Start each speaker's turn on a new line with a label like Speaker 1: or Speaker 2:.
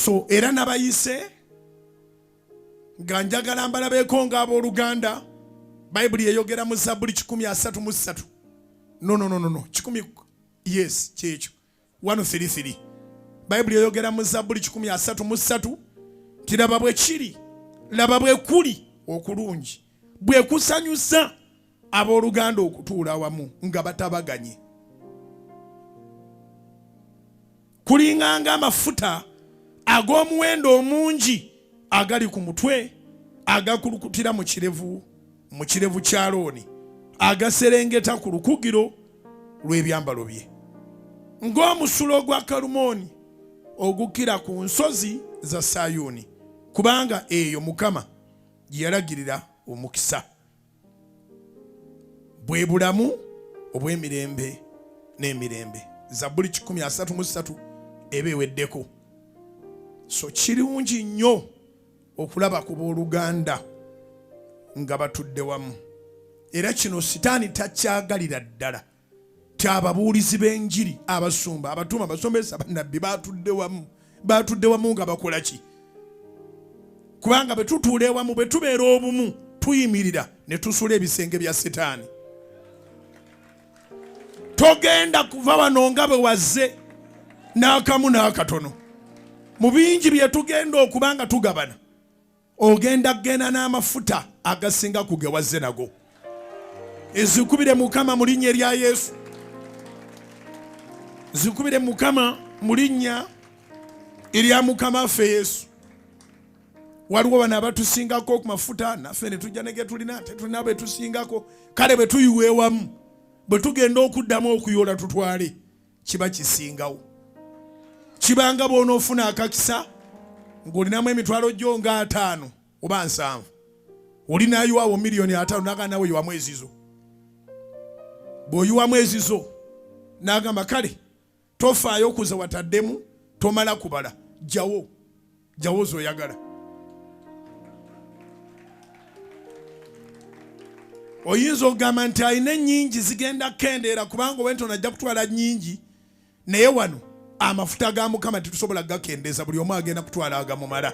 Speaker 1: So era nabayise nga njagala mbalabeeko ng'abooluganda Bayibuli eyogera mu Zabbuli 133. No. 10, yes, kyekyo. 133. Bayibuli eyogera mu Zabbuli 133 tiraba bwe kiri, laba bwe kuli okulungi, bwe kusanyusa abooluganda okutuula wamu nga batabaganye. Kulinganga amafuta ag'omuwendo omungi agali ku mutwe agakulukutira mu kirevu kya Alooni agaserengeta ku lukugiro lw'ebyambalo bye, ng'omusulo gwa Kalumooni ogukira ku nsozi za Sayuuni, kubanga eyo Mukama gye yalagirira omukisa, bwe bulamu obw'emirembe n'emirembe. Zabbuli 133 eba eweddeko. So kirungi nnyo okulaba ku booluganda nga batudde wamu, era kino sitaani takyagalira ddala. Ababuulizi b'enjiri, abasumba, abatume, abasomesa, bannabbi batudde wamu nga bakola ki? Kubanga bwe tutuula ewamu, bwe tubeera obumu, tuyimirira ne tusula ebisenge bya sitaani. Togenda kuva wano nga bwe wazze n'akamu n'akatono. Mu bingi bye tugenda okubanga tugabana, ogenda kgenda n'amafuta agasinga ku ge wazze nago. Ezikubire Mukama mu linnya erya Yesu. Zikubire Mukama mu linnya erya Mukama ffe Yesu. Waliwo bano abatusingako ku mafuta, naffe ne tujja ne ge tulina, tetulina be tusingako. Kale bwe tuyiwa ewamu, bwe tugenda okuddamu okuyoola tutwale, kiba kisingawo. Kibanga bw'onoofuna akakisa ng'olinamu emitwalo gyo nga 5 oba 7, olinaayiwawo miliyoni 5 n'agamba nawe yiwamu ezizo. Bw'oyiwamu ezizo n'agamba kale tofaayo okuza wataddemu, tomala kubala, jawo z'oyagala. Oyinza okugamba nti alina ennyingi zigenda kendeera kubanga owentono ajja kutwala nnyingi, naye wano amafuta ga Mukama tetusobola gakendeeza, buli omu agenda kutwala agamumala.